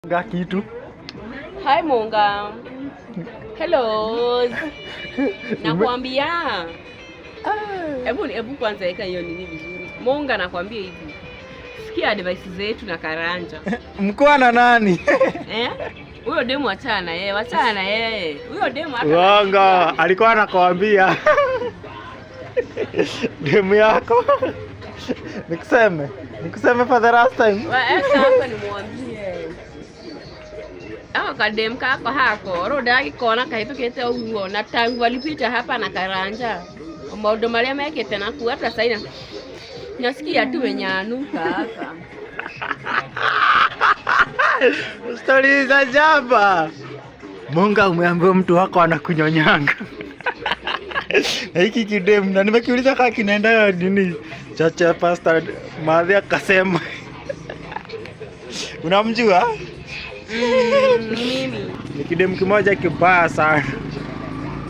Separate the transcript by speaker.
Speaker 1: Nga kitu.
Speaker 2: Hi Monga. Hello. Nakwambia. Hebu kwanza weka hiyo nini vizuri. Monga nakwambia hivi. Sikia advice zetu na Karanja.
Speaker 1: Mkoa na nani?
Speaker 2: Huyo demu achana na yeye. Huyo demu hata
Speaker 1: Wanga alikuwa anakuambia. Demu yako. Nikuseme for the last time.
Speaker 2: Hapa nimwambie. Kadem kako hako roda gikona kahitukite uguo na tangu walipita hapa na Karanja maundu maria mekite naku hata saina nasikia tu wenyanuka hapa.
Speaker 1: Story za jaba. Monga umeambiwa mtu wako anakunyonyanga. Na hiki kidem na nimekiuliza kama kinaenda nini chacha pastor Madhi akasema. Unamjua?
Speaker 2: Mimi
Speaker 1: ni kidem kimoja kibaya sana.